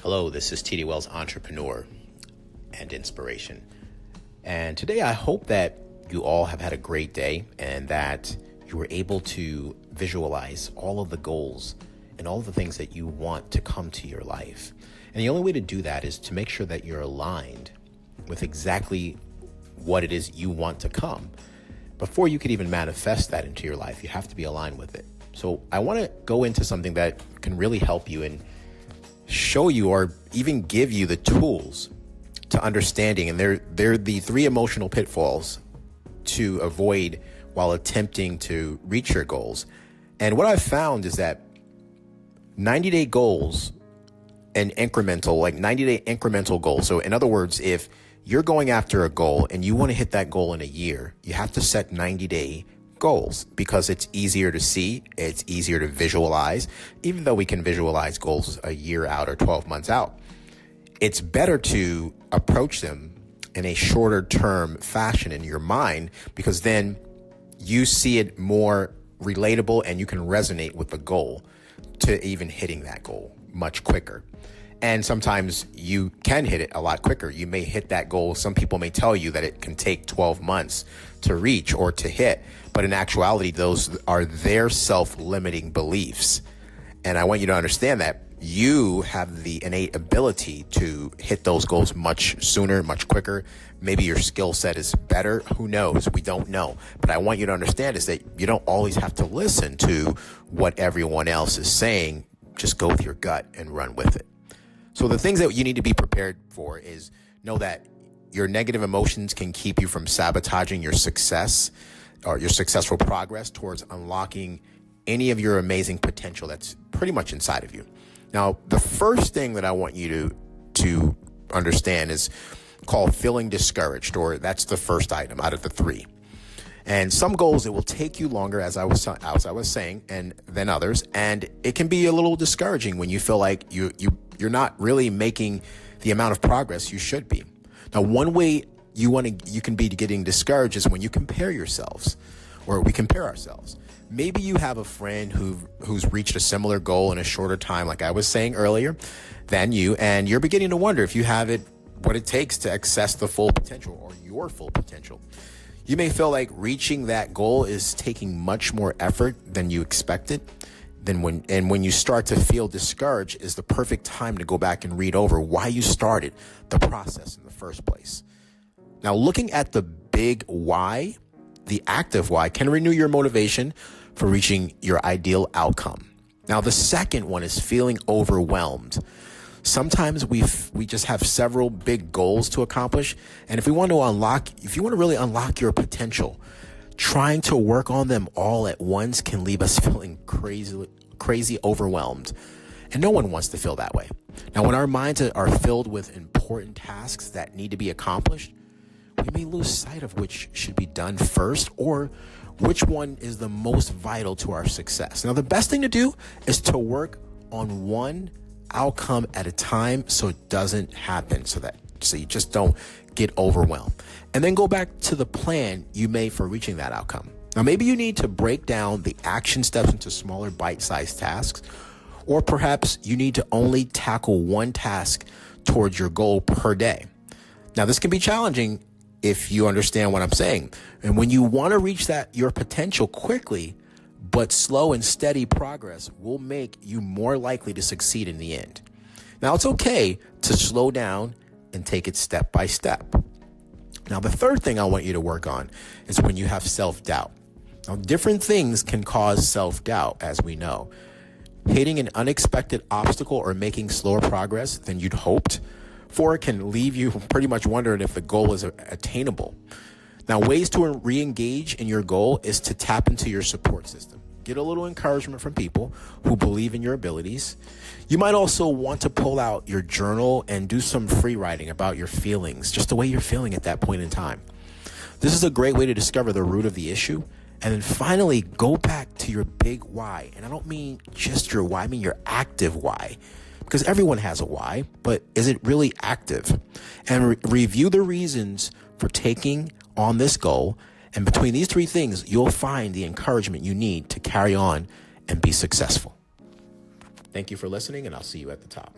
Hello, this is TD Wells, entrepreneur and inspiration. And today I hope that you all have had a great day and that you were able to visualize all of the goals and all of the things that you want to come to your life. And the only way to do that is to make sure that you're aligned with exactly what it is you want to come. Before you could even manifest that into your life, you have to be aligned with it. So I want to go into something that can really help you and show you or even give you the tools to understanding. And they're the 3 emotional pitfalls to avoid while attempting to reach your goals. And what I've found is that 90-day goals and 90-day incremental goals. So in other words, if you're going after a goal and you want to hit that goal in a year, you have to set 90-day goals because it's easier to see, it's easier to visualize. Even though we can visualize goals a year out or 12 months out, it's better to approach them in a shorter term fashion in your mind, because then you see it more relatable and you can resonate with the goal to even hitting that goal much quicker. And sometimes you can hit it a lot quicker. You may hit that goal. Some people may tell you that it can take 12 months to reach or to hit, but in actuality, those are their self-limiting beliefs. And I want you to understand that you have the innate ability to hit those goals much sooner, much quicker. Maybe your skill set is better. Who knows? We don't know. But I want you to understand is that you don't always have to listen to what everyone else is saying. Just go with your gut and run with it. So the things that you need to be prepared for is know that your negative emotions can keep you from sabotaging your success or your successful progress towards unlocking any of your amazing potential that's pretty much inside of you. Now, the first thing that I want you to understand is called feeling discouraged, or that's the first item out of the 3. And some goals, it will take you longer, as I was saying, and than others. And it can be a little discouraging when you feel like you're not really making the amount of progress you should be. Now, one way you can be getting discouraged is when you compare yourselves, or we compare ourselves. Maybe you have a friend who's reached a similar goal in a shorter time, like I was saying earlier, than you, and you're beginning to wonder if you have what it takes to access the full potential or your full potential. You may feel like reaching that goal is taking much more effort than you expected. When you start to feel discouraged is the perfect time to go back and read over why you started the process in the first place. Now, looking at the big why, the active why, can renew your motivation for reaching your ideal outcome. Now, the second one is feeling overwhelmed. Sometimes we just have several big goals to accomplish. And if you want to really unlock your potential, trying to work on them all at once can leave us feeling crazy overwhelmed. And no one wants to feel that way. Now, when our minds are filled with important tasks that need to be accomplished, we may lose sight of which should be done first or which one is the most vital to our success. Now, the best thing to do is to work on one outcome at a time so it doesn't happen, so you just don't get overwhelmed. And then go back to the plan you made for reaching that outcome. Now, maybe you need to break down the action steps into smaller bite-sized tasks, or perhaps you need to only tackle one task towards your goal per day. Now, this can be challenging if you understand what I'm saying. And when you want to reach your potential quickly, but slow and steady progress will make you more likely to succeed in the end. Now, it's okay to slow down and take it step by step. Now, the third thing I want you to work on is when you have self-doubt. Now, different things can cause self-doubt, as we know. Hitting an unexpected obstacle or making slower progress than you'd hoped for can leave you pretty much wondering if the goal is attainable. Now, ways to re-engage in your goal is to tap into your support system. Get a little encouragement from people who believe in your abilities. You might also want to pull out your journal and do some free writing about your feelings, just the way you're feeling at that point in time. This is a great way to discover the root of the issue. And then finally, go back to your big why. And I don't mean just your why, I mean your active why. Because everyone has a why, but is it really active? And review the reasons for taking on this goal. And between these 3 things, you'll find the encouragement you need to carry on and be successful. Thank you for listening, and I'll see you at the top.